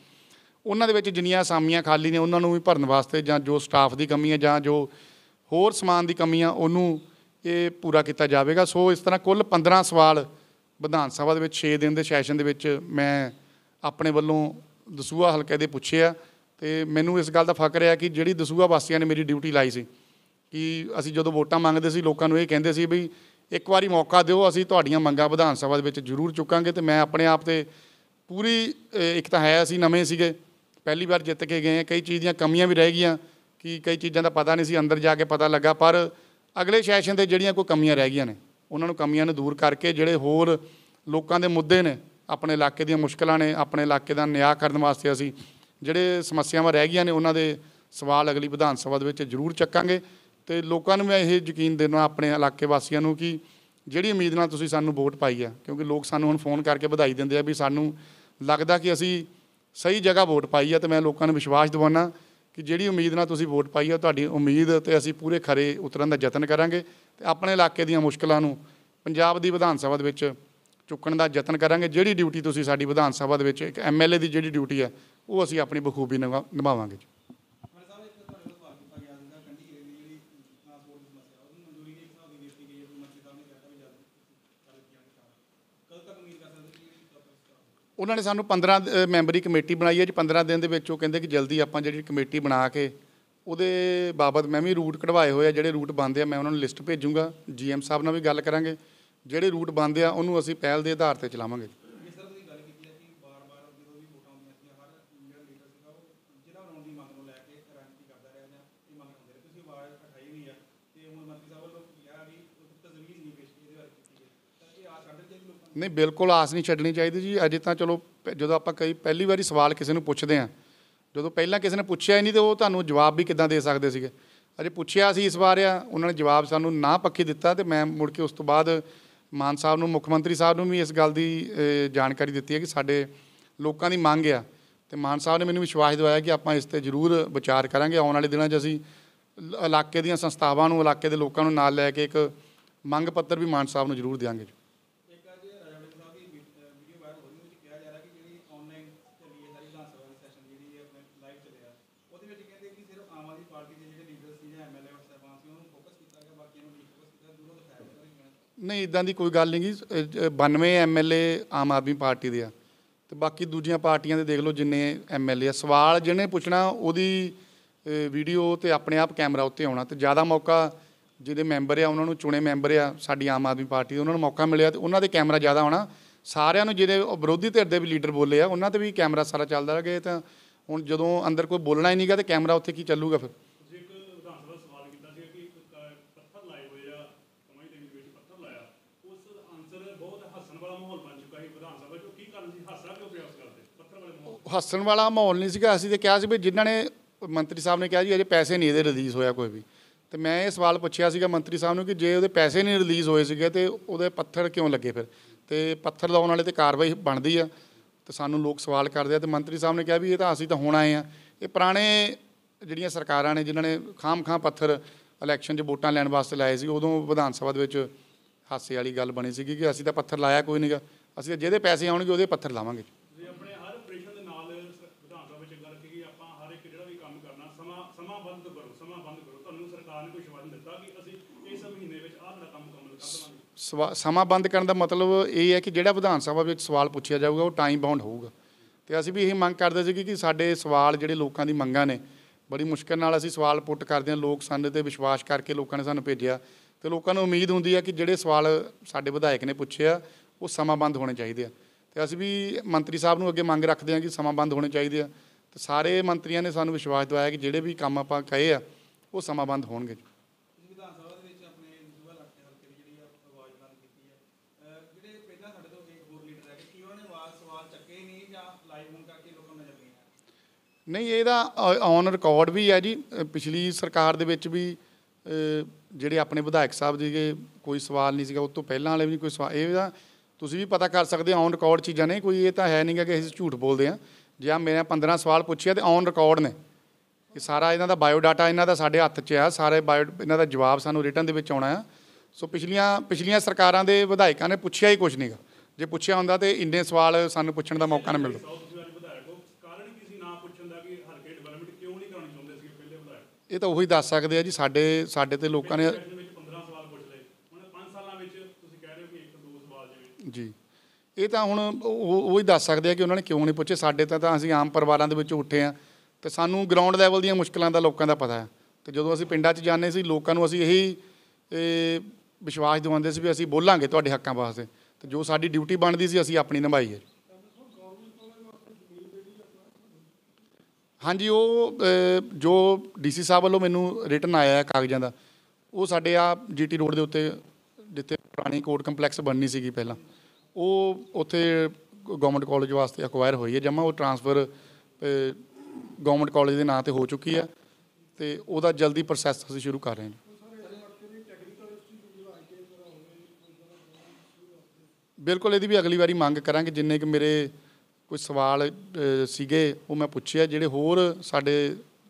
ਉਹਨਾਂ ਦੇ ਵਿੱਚ ਜਿੰਨੀਆਂ ਅਸਾਮੀਆਂ ਖਾਲੀ ਨੇ ਉਹਨਾਂ ਨੂੰ ਵੀ ਭਰਨ ਵਾਸਤੇ ਜਾਂ ਜੋ ਸਟਾਫ ਦੀ ਕਮੀ ਹੈ ਜਾਂ ਜੋ ਹੋਰ ਸਮਾਨ ਦੀ ਕਮੀ ਆ ਉਹਨੂੰ ਇਹ ਪੂਰਾ ਕੀਤਾ ਜਾਵੇਗਾ। ਸੋ ਇਸ ਤਰ੍ਹਾਂ ਕੁੱਲ 15 ਸਵਾਲ ਵਿਧਾਨ ਸਭਾ ਦੇ ਵਿੱਚ 6 ਦਿਨ ਦੇ ਸੈਸ਼ਨ ਦੇ ਵਿੱਚ ਮੈਂ ਆਪਣੇ ਵੱਲੋਂ ਦਸੂਹਾ ਹਲਕੇ ਦੇ ਪੁੱਛੇ ਆ ਅਤੇ ਮੈਨੂੰ ਇਸ ਗੱਲ ਦਾ ਫਖਰ ਹੈ ਕਿ ਜਿਹੜੀ ਦਸੂਹਾ ਵਾਸੀਆਂ ਨੇ ਮੇਰੀ ਡਿਊਟੀ ਲਾਈ ਸੀ ਕਿ ਅਸੀਂ ਜਦੋਂ ਵੋਟਾਂ ਮੰਗਦੇ ਸੀ ਲੋਕਾਂ ਨੂੰ ਇਹ ਕਹਿੰਦੇ ਸੀ ਵੀ ਇੱਕ ਵਾਰੀ ਮੌਕਾ ਦਿਓ, ਅਸੀਂ ਤੁਹਾਡੀਆਂ ਮੰਗਾਂ ਵਿਧਾਨ ਸਭਾ ਦੇ ਵਿੱਚ ਜ਼ਰੂਰ ਚੁੱਕਾਂਗੇ। ਅਤੇ ਮੈਂ ਆਪਣੇ ਆਪ 'ਤੇ ਪੂਰੀ ਇੱਕ ਤਾਂ ਹੈ ਅਸੀਂ ਨਵੇਂ ਸੀਗੇ, ਪਹਿਲੀ ਵਾਰ ਜਿੱਤ ਕੇ ਗਏ, ਕਈ ਚੀਜ਼ ਦੀਆਂ ਕਮੀਆਂ ਵੀ ਰਹਿ ਗਈਆਂ ਕਿ ਕਈ ਚੀਜ਼ਾਂ ਦਾ ਪਤਾ ਨਹੀਂ ਸੀ, ਅੰਦਰ ਜਾ ਕੇ ਪਤਾ ਲੱਗਾ। ਪਰ ਅਗਲੇ ਸੈਸ਼ਨ 'ਤੇ ਜਿਹੜੀਆਂ ਕੋਈ ਕਮੀਆਂ ਰਹਿ ਗਈਆਂ ਨੇ ਉਹਨਾਂ ਨੂੰ ਕਮੀਆਂ ਨੂੰ ਦੂਰ ਕਰਕੇ ਜਿਹੜੇ ਹੋਰ ਲੋਕਾਂ ਦੇ ਮੁੱਦੇ ਨੇ, ਆਪਣੇ ਇਲਾਕੇ ਦੀਆਂ ਮੁਸ਼ਕਿਲਾਂ ਨੇ, ਆਪਣੇ ਇਲਾਕੇ ਦਾ ਨਿਆਂ ਕਰਨ ਵਾਸਤੇ ਅਸੀਂ ਜਿਹੜੇ ਸਮੱਸਿਆਵਾਂ ਰਹਿ ਗਈਆਂ ਨੇ ਉਹਨਾਂ ਦੇ ਸਵਾਲ ਅਗਲੀ ਵਿਧਾਨ ਸਭਾ ਦੇ ਵਿੱਚ ਜ਼ਰੂਰ ਚੱਕਾਂਗੇ। ਅਤੇ ਲੋਕਾਂ ਨੂੰ ਮੈਂ ਇਹ ਯਕੀਨ ਦੇਣਾ ਆਪਣੇ ਇਲਾਕੇ ਵਾਸੀਆਂ ਨੂੰ ਕਿ ਜਿਹੜੀ ਉਮੀਦ ਨਾਲ ਤੁਸੀਂ ਸਾਨੂੰ ਵੋਟ ਪਾਈ ਆ, ਕਿਉਂਕਿ ਲੋਕ ਸਾਨੂੰ ਹੁਣ ਫੋਨ ਕਰਕੇ ਵਧਾਈ ਦਿੰਦੇ ਆ ਵੀ ਸਾਨੂੰ ਲੱਗਦਾ ਕਿ ਅਸੀਂ ਸਹੀ ਜਗ੍ਹਾ ਵੋਟ ਪਾਈ ਆ, ਅਤੇ ਮੈਂ ਲੋਕਾਂ ਨੂੰ ਵਿਸ਼ਵਾਸ ਦਿਵਾਉਣਾ ਕਿ ਜਿਹੜੀ ਉਮੀਦ ਨਾਲ ਤੁਸੀਂ ਵੋਟ ਪਾਈ ਆ ਤੁਹਾਡੀ ਉਮੀਦ 'ਤੇ ਅਸੀਂ ਪੂਰੇ ਖਰੇ ਉਤਰਨ ਦਾ ਯਤਨ ਕਰਾਂਗੇ ਅਤੇ ਆਪਣੇ ਇਲਾਕੇ ਦੀਆਂ ਮੁਸ਼ਕਿਲਾਂ ਨੂੰ ਪੰਜਾਬ ਦੀ ਵਿਧਾਨ ਸਭਾ ਦੇ ਵਿੱਚ ਚੁੱਕਣ ਦਾ ਯਤਨ ਕਰਾਂਗੇ। ਜਿਹੜੀ ਡਿਊਟੀ ਤੁਸੀਂ ਸਾਡੀ ਵਿਧਾਨ ਸਭਾ ਦੇ ਵਿੱਚ ਇੱਕ MLA ਦੀ ਜਿਹੜੀ ਡਿਊਟੀ ਹੈ ਉਹ ਅਸੀਂ ਆਪਣੀ ਬਖੂਬੀ ਨਿਭਾਵਾਂਗੇ ਜੀ। ਉਹਨਾਂ ਨੇ ਸਾਨੂੰ 15 ਮੈਂਬਰੀ ਕਮੇਟੀ ਬਣਾਈ ਹੈ ਜੀ। 15 ਦਿਨ ਦੇ ਵਿੱਚ ਉਹ ਕਹਿੰਦੇ ਕਿ ਜਲਦੀ ਆਪਾਂ ਜਿਹੜੀ ਕਮੇਟੀ ਬਣਾ ਕੇ ਉਹਦੇ ਬਾਬਤ ਮੈਂ ਵੀ ਰੂਟ ਕਢਵਾਏ ਹੋਏ ਆ, ਜਿਹੜੇ ਰੂਟ ਬਣਦੇ ਆ ਮੈਂ ਉਹਨਾਂ ਨੂੰ ਲਿਸਟ ਭੇਜੂੰਗਾ। GM ਸਾਹਿਬ ਨਾਲ ਵੀ ਗੱਲ ਕਰਾਂਗੇ, ਜਿਹੜੇ ਰੂਟ ਬਣਦੇ ਆ ਉਹਨੂੰ ਅਸੀਂ ਪਹਿਲ ਦੇ ਆਧਾਰ 'ਤੇ ਚਲਾਵਾਂਗੇ। ਨਹੀਂ, ਬਿਲਕੁਲ ਆਸ ਨਹੀਂ ਛੱਡਣੀ ਚਾਹੀਦੀ ਜੀ। ਅਜੇ ਤਾਂ ਚਲੋ ਜਦੋਂ ਆਪਾਂ ਪਹਿਲੀ ਵਾਰੀ ਸਵਾਲ ਕਿਸੇ ਨੂੰ ਪੁੱਛਦੇ ਹਾਂ, ਜਦੋਂ ਪਹਿਲਾਂ ਕਿਸੇ ਨੇ ਪੁੱਛਿਆ ਹੀ ਨਹੀਂ ਤਾਂ ਉਹ ਤੁਹਾਨੂੰ ਜਵਾਬ ਵੀ ਕਿੱਦਾਂ ਦੇ ਸਕਦੇ ਸੀਗੇ। ਅਜੇ ਪੁੱਛਿਆ ਸੀ ਇਸ ਵਾਰ ਆ, ਉਹਨਾਂ ਨੇ ਜਵਾਬ ਸਾਨੂੰ ਨਾ ਪੱਖੀ ਦਿੱਤਾ ਅਤੇ ਮੈਂ ਮੁੜ ਕੇ ਉਸ ਤੋਂ ਬਾਅਦ ਮਾਨ ਸਾਹਿਬ ਨੂੰ, ਮੁੱਖ ਮੰਤਰੀ ਸਾਹਿਬ ਨੂੰ ਵੀ ਇਸ ਗੱਲ ਦੀ ਜਾਣਕਾਰੀ ਦਿੱਤੀ ਹੈ ਕਿ ਸਾਡੇ ਲੋਕਾਂ ਦੀ ਮੰਗ ਆ ਅਤੇ ਤੇ ਮਾਨ ਸਾਹਿਬ ਨੇ ਮੈਨੂੰ ਵਿਸ਼ਵਾਸ ਦਿਵਾਇਆ ਕਿ ਆਪਾਂ ਇਸ ਤੇ ਜ਼ਰੂਰ ਵਿਚਾਰ ਕਰਾਂਗੇ। ਆਉਣ ਵਾਲੇ ਦਿਨਾਂ 'ਚ ਅਸੀਂ ਇਲਾਕੇ ਦੀਆਂ ਸੰਸਥਾਵਾਂ ਨੂੰ, ਇਲਾਕੇ ਦੇ ਲੋਕਾਂ ਨੂੰ ਨਾਲ ਲੈ ਕੇ ਇੱਕ ਮੰਗ ਪੱਤਰ ਵੀ ਮਾਨ ਸਾਹਿਬ ਨੂੰ ਜ਼ਰੂਰ ਦਿਆਂਗੇ। ਨਹੀਂ, ਇੱਦਾਂ ਦੀ ਕੋਈ ਗੱਲ ਨਹੀਂ ਗੀ। 92 MLA ਆਮ ਆਦਮੀ ਪਾਰਟੀ ਦੇ ਆ ਤੇ ਬਾਕੀ ਦੂਜੀਆਂ ਪਾਰਟੀਆਂ ਦੇ ਦੇਖ ਲਓ ਜਿੰਨੇ MLA ਆ। ਸਵਾਲ ਜਿਹਨੇ ਪੁੱਛਣਾ ਉਹਦੀ ਵੀਡੀਓ ਤੇ ਆਪਣੇ ਆਪ ਕੈਮਰਾ ਉੱਤੇ ਆਉਣਾ, ਤੇ ਜ਼ਿਆਦਾ ਮੌਕਾ ਜਿਹੜੇ ਮੈਂਬਰ ਆ, ਉਹਨਾਂ ਨੂੰ ਚੁਣੇ ਮੈਂਬਰ ਆ ਸਾਡੀ ਆਮ ਆਦਮੀ ਪਾਰਟੀ ਦੇ, ਉਹਨਾਂ ਨੂੰ ਮੌਕਾ ਮਿਲਿਆ ਤੇ ਉਹਨਾਂ ਦੇ ਕੈਮਰਾ ਜ਼ਿਆਦਾ ਆਉਣਾ। ਸਾਰਿਆਂ ਨੂੰ ਜਿਹੜੇ ਵਿਰੋਧੀ ਧਿਰ ਦੇ ਵੀ ਲੀਡਰ ਬੋਲੇ ਆ ਉਹਨਾਂ 'ਤੇ ਵੀ ਕੈਮਰਾ ਸਾਰਾ ਚੱਲਦਾ ਰਹੇ। ਤਾਂ ਹੁਣ ਜਦੋਂ ਅੰਦਰ ਕੋਈ ਬੋਲਣਾ ਹੀ ਨਹੀਂਗਾ ਤੇ ਕੈਮਰਾ ਉੱਥੇ ਕੀ ਚੱਲੂਗਾ ਫਿਰ। ਹੱਸਣ ਵਾਲਾ ਮਾਹੌਲ ਨਹੀਂ ਸੀਗਾ। ਅਸੀਂ ਤਾਂ ਕਿਹਾ ਸੀ ਵੀ ਜਿਨ੍ਹਾਂ ਨੇ, ਮੰਤਰੀ ਸਾਹਿਬ ਨੇ ਕਿਹਾ ਜੀ ਅਜੇ ਪੈਸੇ ਨਹੀਂ ਇਹਦੇ ਰਿਲੀਜ਼ ਹੋਇਆ ਕੋਈ ਵੀ, ਤੇ ਮੈਂ ਇਹ ਸਵਾਲ ਪੁੱਛਿਆ ਸੀਗਾ ਮੰਤਰੀ ਸਾਹਿਬ ਨੂੰ ਕਿ ਜੇ ਉਹਦੇ ਪੈਸੇ ਨਹੀਂ ਰਿਲੀਜ਼ ਹੋਏ ਸੀਗੇ ਤੇ ਉਹਦੇ ਪੱਥਰ ਕਿਉਂ ਲੱਗੇ ਫਿਰ, ਤੇ ਪੱਥਰ ਲਾਉਣ ਵਾਲੇ ਤੇ ਕਾਰਵਾਈ ਬਣਦੀ ਆ। ਤੇ ਸਾਨੂੰ ਲੋਕ ਸਵਾਲ ਕਰਦੇ ਆ ਤੇ ਮੰਤਰੀ ਸਾਹਿਬ ਨੇ ਕਿਹਾ ਵੀ ਇਹ ਤਾਂ ਅਸੀਂ ਤਾਂ ਹੁਣ ਆਏ ਆ। ਇਹ ਪੁਰਾਣੇ ਜਿਹੜੀਆਂ ਸਰਕਾਰਾਂ ਨੇ ਜਿਨ੍ਹਾਂ ਨੇ ਖਾਮ ਪੱਥਰ ਇਲੈਕਸ਼ਨ 'ਚ ਵੋਟਾਂ ਲੈਣ ਵਾਸਤੇ ਲਾਏ ਸੀ, ਉਦੋਂ ਵਿਧਾਨ ਸਭਾ ਦੇ ਵਿੱਚ ਹਾਸੇ ਵਾਲੀ ਗੱਲ ਬਣੀ ਸੀਗੀ ਕਿ ਅਸੀਂ ਤਾਂ ਪੱਥਰ ਲਾਇਆ ਕੋਈ ਨਹੀਂਗਾ, ਅਸੀਂ ਤਾਂ ਜਿਹਦੇ ਪੈਸੇ ਆਉਣਗੇ ਉਹਦੇ ਪੱਥਰ ਲਾਵਾਂਗੇ। ਸਮਾਂ ਬੰਦ ਕਰਨ ਦਾ ਮਤਲਬ ਇਹ ਹੈ ਕਿ ਜਿਹੜਾ ਵਿਧਾਨ ਸਭਾ ਵਿੱਚ ਸਵਾਲ ਪੁੱਛਿਆ ਜਾਊਗਾ ਉਹ ਟਾਈਮ ਬਾਉਂਡ ਹੋਊਗਾ। ਤੇ ਅਸੀਂ ਵੀ ਇਹੀ ਮੰਗ ਕਰਦੇ ਸੀਗੇ ਕਿ ਸਾਡੇ ਸਵਾਲ ਜਿਹੜੇ ਲੋਕਾਂ ਦੀ ਮੰਗਾਂ ਨੇ, ਬੜੀ ਮੁਸ਼ਕਿਲ ਨਾਲ ਅਸੀਂ ਸਵਾਲ ਪੁੱਟ ਕਰਦੇ ਹਾਂ, ਲੋਕ ਸਾਡੇ 'ਤੇ ਵਿਸ਼ਵਾਸ ਕਰਕੇ ਲੋਕਾਂ ਨੇ ਸਾਨੂੰ ਭੇਜਿਆ ਤੇ ਲੋਕਾਂ ਨੂੰ ਉਮੀਦ ਹੁੰਦੀ ਹੈ ਕਿ ਜਿਹੜੇ ਸਵਾਲ ਸਾਡੇ ਵਿਧਾਇਕ ਨੇ ਪੁੱਛੇ ਆ ਉਹ ਸਮਾਂ ਬੰਦ ਹੋਣੇ ਚਾਹੀਦੇ ਆ। ਤੇ ਅਸੀਂ ਵੀ ਮੰਤਰੀ ਸਾਹਿਬ ਨੂੰ ਅੱਗੇ ਮੰਗ ਰੱਖਦੇ ਹਾਂ ਕਿ ਸਮਾਂ ਬੰਦ ਹੋਣੇ ਚਾਹੀਦੇ ਆ। ਤੇ ਸਾਰੇ ਮੰਤਰੀਆਂ ਨੇ ਸਾਨੂੰ ਵਿਸ਼ਵਾਸ ਦਿਵਾਇਆ ਕਿ ਜਿਹੜੇ ਵੀ ਕੰਮ ਆਪਾਂ ਕਹੇ ਆ ਉਹ ਸਮਾਂ ਬੰਦ ਹੋਣਗੇ। ਨਹੀਂ, ਇਹਦਾ ਔਨ ਰਿਕਾਰਡ ਵੀ ਹੈ ਜੀ। ਪਿਛਲੀ ਸਰਕਾਰ ਦੇ ਵਿੱਚ ਵੀ ਜਿਹੜੇ ਆਪਣੇ ਵਿਧਾਇਕ ਸਾਹਿਬ ਸੀਗੇ ਕੋਈ ਸਵਾਲ ਨਹੀਂ ਸੀਗਾ, ਉਸ ਤੋਂ ਪਹਿਲਾਂ ਵਾਲੇ ਵੀ ਨਹੀਂ ਕੋਈ ਸਵਾਲ। ਇਹਦਾ ਤੁਸੀਂ ਵੀ ਪਤਾ ਕਰ ਸਕਦੇ ਔਨ ਰਿਕਾਰਡ ਚੀਜ਼ਾਂ ਨੇ, ਕੋਈ ਇਹ ਤਾਂ ਹੈ ਨਹੀਂ ਗਾ ਕਿ ਅਸੀਂ ਝੂਠ ਬੋਲਦੇ ਹਾਂ। ਜੇ ਆ ਮੈਂ 15 ਸਵਾਲ ਪੁੱਛੇ ਆ ਤੇ ਔਨ ਰਿਕਾਰਡ ਨੇ, ਇਹ ਸਾਰਾ ਇਹਨਾਂ ਦਾ ਬਾਇਓਡਾਟਾ ਇਹਨਾਂ ਦਾ ਸਾਡੇ ਹੱਥ 'ਚ ਆ। ਸਾਰੇ ਇਹਨਾਂ ਦਾ ਜਵਾਬ ਸਾਨੂੰ ਰਿਟਨ ਦੇ ਵਿੱਚ ਆਉਣਾ ਆ। ਸੋ ਪਿਛਲੀਆਂ ਸਰਕਾਰਾਂ ਦੇ ਵਿਧਾਇਕਾਂ ਨੇ ਪੁੱਛਿਆ ਹੀ ਕੁਛ ਨਹੀਂਗਾ। ਜੇ ਪੁੱਛਿਆ ਹੁੰਦਾ ਤੇ ਇੰਨੇ ਸਵਾਲ ਸਾਨੂੰ ਪੁੱਛਣ ਦਾ ਮੌਕਾ ਨਾ ਮਿਲਦਾ। ਇਹ ਤਾਂ ਉਹੀ ਦੱਸ ਸਕਦੇ ਆ ਜੀ। ਸਾਡੇ ਤੇ ਲੋਕਾਂ ਨੇ ਜੀ, ਇਹ ਤਾਂ ਹੁਣ ਉਹ ਹੀ ਦੱਸ ਸਕਦੇ ਆ ਕਿ ਉਹਨਾਂ ਨੇ ਕਿਉਂ ਨਹੀਂ ਪੁੱਛੇ। ਸਾਡੇ ਤਾਂ ਅਸੀਂ ਆਮ ਪਰਿਵਾਰਾਂ ਦੇ ਵਿੱਚੋਂ ਉੱਠੇ ਹਾਂ ਤੇ ਸਾਨੂੰ ਗਰਾਊਂਡ ਲੈਵਲ ਦੀਆਂ ਮੁਸ਼ਕਿਲਾਂ ਦਾ ਲੋਕਾਂ ਦਾ ਪਤਾ ਹੈ। ਤੇ ਜਦੋਂ ਅਸੀਂ ਪਿੰਡਾਂ 'ਚ ਜਾਂਦੇ ਸੀ ਲੋਕਾਂ ਨੂੰ ਅਸੀਂ ਇਹੀ ਵਿਸ਼ਵਾਸ ਦਿਵਾਉਂਦੇ ਸੀ ਵੀ ਅਸੀਂ ਬੋਲਾਂਗੇ ਤੁਹਾਡੇ ਹੱਕਾਂ ਵਾਸਤੇ, ਤੇ ਜੋ ਸਾਡੀ ਡਿਊਟੀ ਬਣਦੀ ਸੀ ਅਸੀਂ ਆਪਣੀ ਨਿਭਾਈ ਹੈ। ਹਾਂਜੀ, ਉਹ ਜੋ DC ਸਾਹਿਬ ਵੱਲੋਂ ਮੈਨੂੰ ਰਿਟਨ ਆਇਆ ਕਾਗਜ਼ਾਂ ਦਾ, ਉਹ ਸਾਡੇ ਆ GT ਰੋਡ ਦੇ ਉੱਤੇ ਜਿੱਥੇ ਪੁਰਾਣੀ ਕੋਰਟ ਕੰਪਲੈਕਸ ਬਣਨੀ ਸੀਗੀ ਪਹਿਲਾਂ, ਉਹ ਉੱਥੇ ਗੌਰਮੈਂਟ ਕਾਲਜ ਵਾਸਤੇ ਅਕਵਾਇਰ ਹੋਈ ਹੈ ਜਮਾਂ। ਉਹ ਟਰਾਂਸਫਰ ਗੌਰਮੈਂਟ ਕਾਲਜ ਦੇ ਨਾਂ 'ਤੇ ਹੋ ਚੁੱਕੀ ਹੈ ਤੇ ਉਹਦਾ ਜਲਦੀ ਪ੍ਰੋਸੈਸ ਅਸੀਂ ਸ਼ੁਰੂ ਕਰ ਰਹੇ ਹਾਂ। ਬਿਲਕੁਲ, ਇਹਦੀ ਵੀ ਅਗਲੀ ਵਾਰੀ ਮੰਗ ਕਰਾਂਗੇ। ਜਿੰਨੇ ਕਿ ਮੇਰੇ ਕੋਈ ਸਵਾਲ ਸੀਗੇ ਉਹ ਮੈਂ ਪੁੱਛੇ ਆ। ਜਿਹੜੇ ਹੋਰ ਸਾਡੇ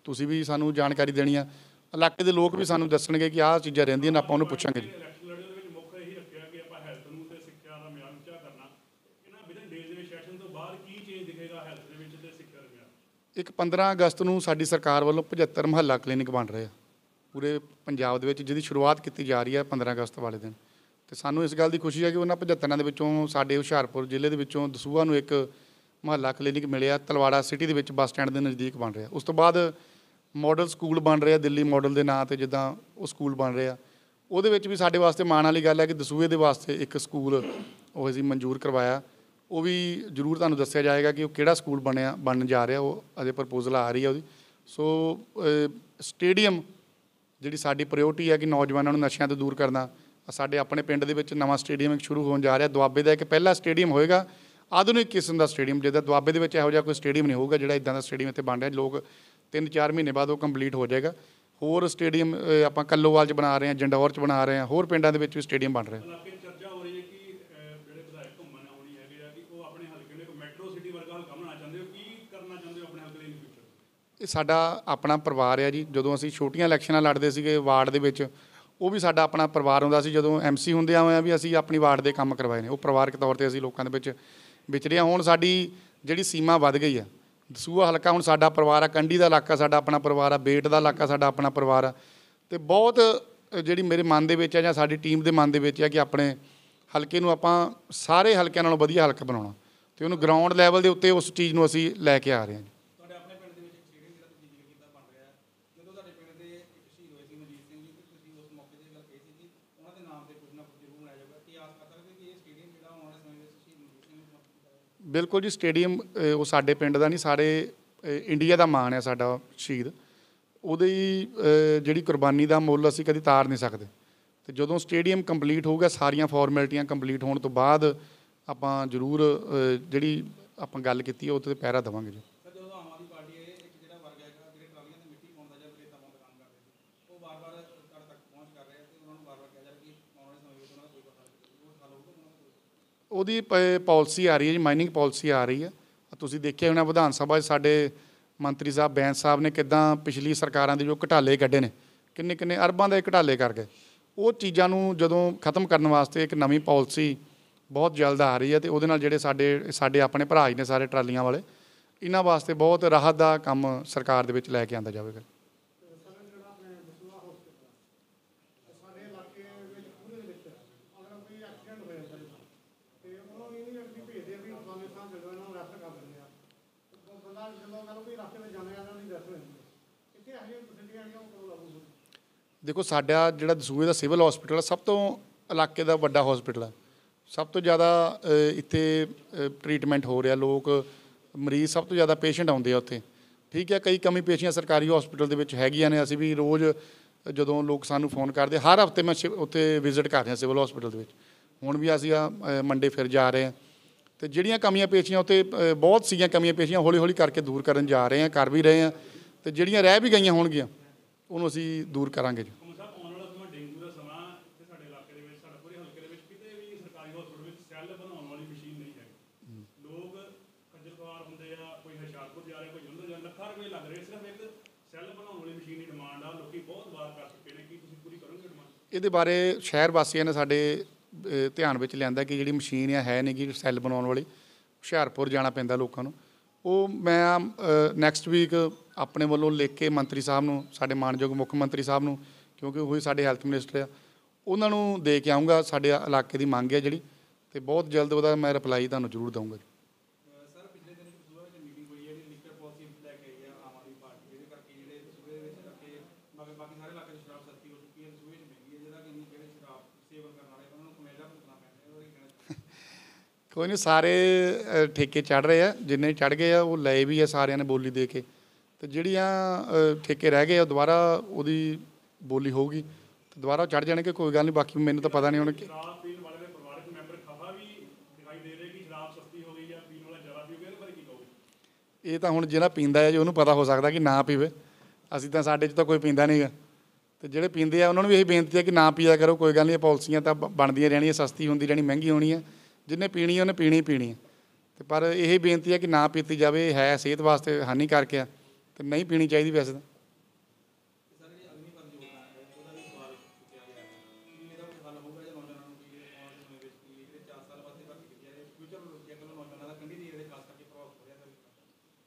ਤੁਸੀਂ ਵੀ ਸਾਨੂੰ ਜਾਣਕਾਰੀ ਦੇਣੀ ਆ, ਇਲਾਕੇ ਦੇ ਲੋਕ ਵੀ ਸਾਨੂੰ ਦੱਸਣਗੇ ਕਿ ਆਹ ਚੀਜ਼ਾਂ ਰਹਿੰਦੀਆਂ ਨੇ, ਆਪਾਂ ਉਹਨੂੰ ਪੁੱਛਾਂਗੇ ਜੀ। ਇੱਕ 15 ਅਗਸਤ ਨੂੰ ਸਾਡੀ ਸਰਕਾਰ ਵੱਲੋਂ 75 ਮੁਹੱਲਾ ਕਲੀਨਿਕ ਬਣ ਰਹੇ ਆ ਪੂਰੇ ਪੰਜਾਬ ਦੇ ਵਿੱਚ, ਜਿਹਦੀ ਸ਼ੁਰੂਆਤ ਕੀਤੀ ਜਾ ਰਹੀ ਹੈ 15 ਅਗਸਤ ਵਾਲੇ ਦਿਨ। ਤੇ ਸਾਨੂੰ ਇਸ ਗੱਲ ਦੀ ਖੁਸ਼ੀ ਹੈ ਕਿ ਉਹਨਾਂ 75 ਦੇ ਵਿੱਚੋਂ ਸਾਡੇ ਹੁਸ਼ਿਆਰਪੁਰ ਜ਼ਿਲ੍ਹੇ ਦੇ ਵਿੱਚੋਂ ਦਸੂਹਾ ਨੂੰ ਇੱਕ ਮੁਹੱਲਾ ਕਲੀਨਿਕ ਮਿਲਿਆ। ਤਲਵਾੜਾ ਸਿਟੀ ਦੇ ਵਿੱਚ ਬੱਸ ਸਟੈਂਡ ਦੇ ਨਜ਼ਦੀਕ ਬਣ ਰਿਹਾ। ਉਸ ਤੋਂ ਬਾਅਦ ਮਾਡਲ ਸਕੂਲ ਬਣ ਰਿਹਾ ਦਿੱਲੀ ਮਾਡਲ ਦੇ ਨਾਂ 'ਤੇ, ਜਿੱਦਾਂ ਉਹ ਸਕੂਲ ਬਣ ਰਿਹਾ। ਉਹਦੇ ਵਿੱਚ ਵੀ ਸਾਡੇ ਵਾਸਤੇ ਮਾਣ ਵਾਲੀ ਗੱਲ ਹੈ ਕਿ ਦਸੂਹੇ ਦੇ ਵਾਸਤੇ ਇੱਕ ਸਕੂਲ ਉਹ ਅਸੀਂ ਮਨਜ਼ੂਰ ਕਰਵਾਇਆ। ਉਹ ਵੀ ਜ਼ਰੂਰ ਤੁਹਾਨੂੰ ਦੱਸਿਆ ਜਾਏਗਾ ਕਿ ਉਹ ਕਿਹੜਾ ਸਕੂਲ ਬਣਨ ਜਾ ਰਿਹਾ। ਉਹ ਅਜੇ ਪ੍ਰਪੋਜ਼ਲ ਆ ਰਹੀ ਹੈ ਉਹਦੀ। ਸੋ ਸਟੇਡੀਅਮ ਜਿਹੜੀ ਸਾਡੀ ਪ੍ਰਾਇਓਰਟੀ ਹੈ ਕਿ ਨੌਜਵਾਨਾਂ ਨੂੰ ਨਸ਼ਿਆਂ ਤੋਂ ਦੂਰ ਕਰਨਾ। ਸਾਡੇ ਆਪਣੇ ਪਿੰਡ ਦੇ ਵਿੱਚ ਨਵਾਂ ਸਟੇਡੀਅਮ ਸ਼ੁਰੂ ਹੋਣ ਜਾ ਰਿਹਾ। ਦੁਆਬੇ ਦਾ ਇੱਕ ਪਹਿਲਾ ਸਟੇਡੀਅਮ ਹੋਏਗਾ ਆਧੁਨਿਕ ਕਿਸਮ ਦਾ ਸਟੇਡੀਅਮ, ਜਿਹਦਾ ਦੁਆਬੇ ਦੇ ਵਿੱਚ ਇਹੋ ਜਿਹਾ ਕੋਈ ਸਟੇਡੀਅਮ ਨਹੀਂ ਹੋਊਗਾ ਜਿਹੜਾ ਇੱਦਾਂ ਦਾ ਸਟੇਡੀਅਮ ਇੱਥੇ ਬਣ ਰਿਹਾ। ਲੋਕ 3-4 ਮਹੀਨੇ ਬਾਅਦ ਉਹ ਕੰਪਲੀਟ ਹੋ ਜਾਏਗਾ। ਹੋਰ ਸਟੇਡੀਅਮ ਆਪਾਂ ਕੱਲੋਵਾਲ 'ਚ ਬਣਾ ਰਹੇ ਹਾਂ, ਜੰਡੌਰ 'ਚ ਬਣਾ ਰਹੇ ਹਾਂ, ਹੋਰ ਪਿੰਡਾਂ ਦੇ ਵਿੱਚ ਵੀ ਸਟੇਡੀਅਮ ਬਣ ਰਿਹਾ। ਇਹ ਸਾਡਾ ਆਪਣਾ ਪਰਿਵਾਰ ਆ ਜੀ। ਜਦੋਂ ਅਸੀਂ ਛੋਟੀਆਂ ਇਲੈਕਸ਼ਨਾਂ ਲੜਦੇ ਸੀਗੇ ਵਾਰਡ ਦੇ ਵਿੱਚ, ਉਹ ਵੀ ਸਾਡਾ ਆਪਣਾ ਪਰਿਵਾਰ ਹੁੰਦਾ ਸੀ। ਜਦੋਂ MC ਹੁੰਦਿਆਂ ਹੋਇਆਂ ਵੀ ਅਸੀਂ ਆਪਣੀ ਵਾਰਡ ਦੇ ਕੰਮ ਕਰਵਾਏ ਨੇ। ਉਹ ਪਰਿਵਾਰਕ ਤੌਰ 'ਤੇ ਅਸੀਂ ਲੋਕਾਂ ਦੇ ਵਿੱਚ ਵਿਚਰੇ ਹਾਂ। ਹੁਣ ਸਾਡੀ ਜਿਹੜੀ ਸੀਮਾ ਵੱਧ ਗਈ ਆ। ਦਸੂਹਾ ਹਲਕਾ ਹੁਣ ਸਾਡਾ ਪਰਿਵਾਰ ਆ, ਕੰਢੀ ਦਾ ਇਲਾਕਾ ਸਾਡਾ ਆਪਣਾ ਪਰਿਵਾਰ ਆ, ਬੇਟ ਦਾ ਇਲਾਕਾ ਸਾਡਾ ਆਪਣਾ ਪਰਿਵਾਰ ਆ। ਅਤੇ ਬਹੁਤ ਜਿਹੜੀ ਮੇਰੇ ਮਨ ਦੇ ਵਿੱਚ ਆ ਜਾਂ ਸਾਡੀ ਟੀਮ ਦੇ ਮਨ ਦੇ ਵਿੱਚ ਆ ਕਿ ਆਪਣੇ ਹਲਕੇ ਨੂੰ ਆਪਾਂ ਸਾਰੇ ਹਲਕਿਆਂ ਨਾਲੋਂ ਵਧੀਆ ਹਲਕਾ ਬਣਾਉਣਾ, ਅਤੇ ਉਹਨੂੰ ਗਰਾਊਂਡ ਲੈਵਲ ਦੇ ਉੱਤੇ ਉਸ ਚੀਜ਼ ਨੂੰ ਅਸੀਂ ਲੈ ਕੇ ਆ ਰਹੇ ਹਾਂ ਜੀ। ਬਿਲਕੁਲ ਜੀ, ਸਟੇਡੀਅਮ ਉਹ ਸਾਡੇ ਪਿੰਡ ਦਾ ਨਹੀਂ, ਸਾਰੇ ਇੰਡੀਆ ਦਾ ਮਾਣ ਹੈ ਸਾਡਾ ਸ਼ਹੀਦ। ਉਹਦੀ ਜਿਹੜੀ ਕੁਰਬਾਨੀ ਦਾ ਮੁੱਲ ਅਸੀਂ ਕਦੀ ਤਾਰ ਨਹੀਂ ਸਕਦੇ। ਅਤੇ ਜਦੋਂ ਸਟੇਡੀਅਮ ਕੰਪਲੀਟ ਹੋਊਗਾ, ਸਾਰੀਆਂ ਫਾਰਮੈਲਿਟੀਆਂ ਕੰਪਲੀਟ ਹੋਣ ਤੋਂ ਬਾਅਦ ਆਪਾਂ ਜ਼ਰੂਰ ਜਿਹੜੀ ਆਪਾਂ ਗੱਲ ਕੀਤੀ ਉਹ 'ਤੇ ਪਹਿਰਾ ਦੇਵਾਂਗੇ ਜੀ। ਉਹਦੀ ਪਾਲਿਸੀ ਆ ਰਹੀ ਹੈ ਜੀ, ਮਾਈਨਿੰਗ ਪਾਲਿਸੀ ਆ ਰਹੀ ਹੈ। ਤੁਸੀਂ ਦੇਖਿਆ ਹੋਣਾ ਵਿਧਾਨ ਸਭਾ 'ਚ ਸਾਡੇ ਮੰਤਰੀ ਸਾਹਿਬ ਬੈਂਸ ਸਾਹਿਬ ਨੇ ਕਿੱਦਾਂ ਪਿਛਲੀ ਸਰਕਾਰਾਂ ਦੇ ਜੋ ਘੁਟਾਲੇ ਕੱਢੇ ਨੇ, ਕਿੰਨੇ ਕਿੰਨੇ ਅਰਬਾਂ ਦੇ ਘੁਟਾਲੇ ਕਰ ਗਏ। ਉਹ ਚੀਜ਼ਾਂ ਨੂੰ ਜਦੋਂ ਖ਼ਤਮ ਕਰਨ ਵਾਸਤੇ ਇੱਕ ਨਵੀਂ ਪਾਲਿਸੀ ਬਹੁਤ ਜਲਦ ਆ ਰਹੀ ਹੈ। ਅਤੇ ਉਹਦੇ ਨਾਲ ਜਿਹੜੇ ਸਾਡੇ ਆਪਣੇ ਭਰਾ ਹੀ ਨੇ ਸਾਰੇ ਟਰਾਲੀਆਂ ਵਾਲੇ, ਇਹਨਾਂ ਵਾਸਤੇ ਬਹੁਤ ਰਾਹਤ ਦਾ ਕੰਮ ਸਰਕਾਰ ਦੇ ਵਿੱਚ ਲੈ ਕੇ ਆਉਂਦਾ ਜਾਵੇਗਾ। ਦੇਖੋ, ਸਾਡਾ ਜਿਹੜਾ ਦਸੂਹੇ ਦਾ ਸਿਵਲ ਹੌਸਪੀਟਲ ਸਭ ਤੋਂ ਇਲਾਕੇ ਦਾ ਵੱਡਾ ਹੌਸਪੀਟਲ ਹੈ। ਸਭ ਤੋਂ ਜ਼ਿਆਦਾ ਇੱਥੇ ਟਰੀਟਮੈਂਟ ਹੋ ਰਿਹਾ, ਲੋਕ ਮਰੀਜ਼ ਸਭ ਤੋਂ ਜ਼ਿਆਦਾ ਪੇਸ਼ੈਂਟ ਆਉਂਦੇ ਆ ਉੱਥੇ। ਠੀਕ ਹੈ, ਕਈ ਕਮੀ ਪੇਸ਼ੀਆਂ ਸਰਕਾਰੀ ਹੌਸਪੀਟਲ ਦੇ ਵਿੱਚ ਹੈਗੀਆਂ ਨੇ। ਅਸੀਂ ਵੀ ਰੋਜ਼ ਜਦੋਂ ਲੋਕ ਸਾਨੂੰ ਫੋਨ ਕਰਦੇ, ਹਰ ਹਫ਼ਤੇ ਮੈਂ ਉੱਥੇ ਵਿਜ਼ਿਟ ਕਰ ਰਿਹਾ ਸਿਵਲ ਹੌਸਪੀਟਲ ਦੇ ਵਿੱਚ। ਹੁਣ ਵੀ ਅਸੀਂ ਮੰਡੇ ਫਿਰ ਜਾ ਰਹੇ ਹਾਂ। ਅਤੇ ਜਿਹੜੀਆਂ ਕਮੀਆਂ ਪੇਸ਼ੀਆਂ ਉੱਥੇ ਬਹੁਤ ਸੀਗੀਆਂ ਕਮੀਆਂ ਪੇਸ਼ੀਆਂ, ਹੌਲੀ ਹੌਲੀ ਕਰਕੇ ਦੂਰ ਕਰਨ ਜਾ ਰਹੇ ਹਾਂ, ਕਰ ਵੀ ਰਹੇ ਹਾਂ। ਅਤੇ ਜਿਹੜੀਆਂ ਰਹਿ ਵੀ ਗਈਆਂ ਹੋਣਗੀਆਂ ਉਹਨੂੰ ਅਸੀਂ ਦੂਰ ਕਰਾਂਗੇ ਜੀ। ਇਹਦੇ ਬਾਰੇ ਸ਼ਹਿਰ ਵਾਸੀਆਂ ਨੇ ਸਾਡੇ ਧਿਆਨ ਵਿੱਚ ਲਿਆਂਦਾ ਕਿ ਜਿਹੜੀ ਮਸ਼ੀਨ ਹੈ ਨਹੀਂ ਗੀ ਸੈੱਲ ਬਣਾਉਣ ਵਾਲੀ, ਹੁਸ਼ਿਆਰਪੁਰ ਜਾਣਾ ਪੈਂਦਾ ਲੋਕਾਂ ਨੂੰ। ਉਹ ਮੈਂ ਨੈਕਸਟ ਵੀਕ ਆਪਣੇ ਵੱਲੋਂ ਲਿਖ ਕੇ ਮੰਤਰੀ ਸਾਹਿਬ ਨੂੰ, ਸਾਡੇ ਮਾਣਯੋਗ ਮੁੱਖ ਮੰਤਰੀ ਸਾਹਿਬ ਨੂੰ, ਕਿਉਂਕਿ ਉਹੀ ਸਾਡੇ ਹੈਲਥ ਮਿਨਿਸਟਰ ਆ, ਉਹਨਾਂ ਨੂੰ ਦੇ ਕੇ ਆਊਂਗਾ। ਸਾਡੇ ਇਲਾਕੇ ਦੀ ਮੰਗ ਹੈ ਜਿਹੜੀ, ਅਤੇ ਬਹੁਤ ਜਲਦ ਉਹਦਾ ਮੈਂ ਰਿਪਲਾਈ ਤੁਹਾਨੂੰ ਜ਼ਰੂਰ ਦਊਂਗਾ ਜੀ। ਕੋਈ ਨਹੀਂ, ਸਾਰੇ ਠੇਕੇ ਚੜ੍ਹ ਰਹੇ ਆ, ਜਿੰਨੇ ਚੜ੍ਹ ਗਏ ਆ ਉਹ ਲਏ ਵੀ ਆ ਸਾਰਿਆਂ ਨੇ ਬੋਲੀ ਦੇ ਕੇ। ਅਤੇ ਜਿਹੜੀਆਂ ਠੇਕੇ ਰਹਿ ਗਏ ਆ ਦੁਬਾਰਾ ਉਹਦੀ ਬੋਲੀ ਹੋਊਗੀ ਅਤੇ ਦੁਬਾਰਾ ਚੜ੍ਹ ਜਾਣਗੇ। ਕੋਈ ਗੱਲ ਨਹੀਂ, ਬਾਕੀ ਮੈਨੂੰ ਤਾਂ ਪਤਾ ਨਹੀਂ ਹੁਣ ਕਿ ਇਹ ਤਾਂ ਹੁਣ ਜਿਹੜਾ ਪੀਂਦਾ ਹੈ ਜੀ ਉਹਨੂੰ ਪਤਾ ਹੋ ਸਕਦਾ ਕਿ ਨਾ ਪੀਵੇ। ਅਸੀਂ ਤਾਂ ਸਾਡੇ 'ਚ ਤਾਂ ਕੋਈ ਪੀਂਦਾ ਨਹੀਂ ਗਾ। ਅਤੇ ਜਿਹੜੇ ਪੀਂਦੇ ਆ ਉਹਨਾਂ ਨੂੰ ਵੀ ਇਹੀ ਬੇਨਤੀ ਹੈ ਕਿ ਨਾ ਪੀਆ ਕਰੋ। ਕੋਈ ਗੱਲ ਨਹੀਂ, ਪਾਲਿਸੀਆਂ ਤਾਂ ਬਣਦੀਆਂ ਰਹਿਣੀਆਂ, ਸਸਤੀ ਹੁੰਦੀ ਰਹਿਣੀ, ਮਹਿੰਗੀ ਹੋਣੀ ਹੈ। ਜਿਹਨੇ ਪੀਣੀ ਉਹਨੇ ਪੀਣੀ ਹੀ ਪੀਣੀ ਹੈ। ਅਤੇ ਪਰ ਇਹ ਬੇਨਤੀ ਹੈ ਕਿ ਨਾ ਪੀਤੀ ਜਾਵੇ, ਹੈ ਸਿਹਤ ਵਾਸਤੇ ਹਾਨੀਕਾਰਕ ਆ ਅਤੇ ਨਹੀਂ ਪੀਣੀ ਚਾਹੀਦੀ ਵੈਸੇ ਤਾਂ।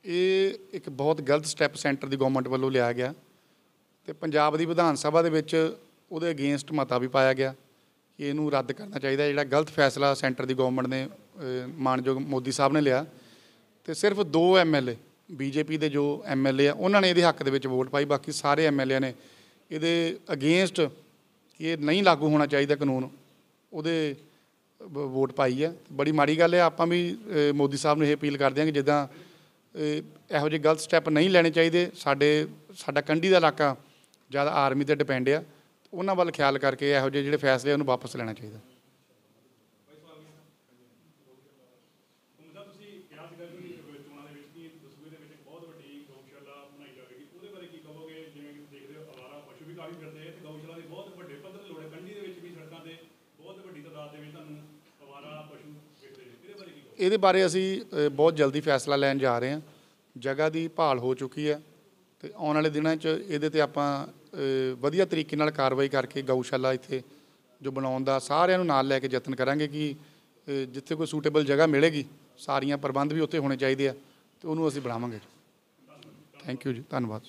ਇਹ ਇੱਕ ਬਹੁਤ ਗਲਤ ਸਟੈਪ ਸੈਂਟਰ ਦੀ ਗੌਰਮੈਂਟ ਵੱਲੋਂ ਲਿਆ ਗਿਆ ਅਤੇ ਪੰਜਾਬ ਦੀ ਵਿਧਾਨ ਸਭਾ ਦੇ ਵਿੱਚ ਉਹਦੇ ਅਗੇਂਸਟ ਮਤਾ ਵੀ ਪਾਇਆ ਗਿਆ ਕਿ ਇਹਨੂੰ ਰੱਦ ਕਰਨਾ ਚਾਹੀਦਾ। ਜਿਹੜਾ ਗਲਤ ਫੈਸਲਾ ਸੈਂਟਰ ਦੀ ਗੌਰਮੈਂਟ ਨੇ, ਮਾਣਯੋਗ ਮੋਦੀ ਸਾਹਿਬ ਨੇ ਲਿਆ, ਅਤੇ ਸਿਰਫ 2 MLA BJP ਦੇ ਜੋ MLA ਆ ਉਹਨਾਂ ਨੇ ਇਹਦੇ ਹੱਕ ਦੇ ਵਿੱਚ ਵੋਟ ਪਾਈ। ਬਾਕੀ ਸਾਰੇ MLA ਨੇ ਇਹਦੇ ਅਗੇਂਸਟ ਕਿ ਇਹ ਨਹੀਂ ਲਾਗੂ ਹੋਣਾ ਚਾਹੀਦਾ ਕਾਨੂੰਨ, ਉਹਦੇ ਵੋਟ ਪਾਈ ਹੈ। ਬੜੀ ਮਾੜੀ ਗੱਲ ਹੈ। ਆਪਾਂ ਵੀ ਮੋਦੀ ਸਾਹਿਬ ਨੂੰ ਇਹ ਅਪੀਲ ਕਰਦੇ ਹਾਂ ਕਿ ਜਿੱਦਾਂ ਇਹੋ ਜਿਹੇ ਗਲਤ ਸਟੈਪ ਨਹੀਂ ਲੈਣੇ ਚਾਹੀਦੇ। ਸਾਡਾ ਕੰਢੀ ਦਾ ਇਲਾਕਾ ਜ਼ਿਆਦਾ ਆਰਮੀ 'ਤੇ ਡਿਪੈਂਡ ਆ, ਉਹਨਾਂ ਵੱਲ ਖਿਆਲ ਕਰਕੇ ਇਹੋ ਜਿਹੇ ਜਿਹੜੇ ਫੈਸਲੇ ਉਹਨੂੰ ਵਾਪਸ ਲੈਣਾ ਚਾਹੀਦਾ। ਇਹਦੇ ਬਾਰੇ ਅਸੀਂ ਬਹੁਤ ਜਲਦੀ ਫੈਸਲਾ ਲੈਣ ਜਾ ਰਹੇ ਹਾਂ। ਜਗ੍ਹਾ ਦੀ ਭਾਲ ਹੋ ਚੁੱਕੀ ਹੈ, ਤੇ ਆਉਣ ਵਾਲੇ ਦਿਨਾਂ 'ਚ ਇਹਦੇ ਤੇ ਆਪਾਂ ਵਧੀਆ ਤਰੀਕੇ ਨਾਲ ਕਾਰਵਾਈ ਕਰਕੇ ਗਊਸ਼ਾਲਾ ਇੱਥੇ ਜੋ ਬਣਾਉਣ ਦਾ ਸਾਰਿਆਂ ਨੂੰ ਨਾਲ ਲੈ ਕੇ ਯਤਨ ਕਰਾਂਗੇ ਕਿ ਜਿੱਥੇ ਕੋਈ ਸੂਟੇਬਲ ਜਗ੍ਹਾ ਮਿਲੇਗੀ ਸਾਰੀਆਂ ਪ੍ਰਬੰਧ ਵੀ ਉੱਥੇ ਹੋਣੇ ਚਾਹੀਦੇ ਆ ਤੇ ਉਹਨੂੰ ਅਸੀਂ ਬਣਾਵਾਂਗੇ। ਥੈਂਕ ਯੂ ਜੀ, ਧੰਨਵਾਦ।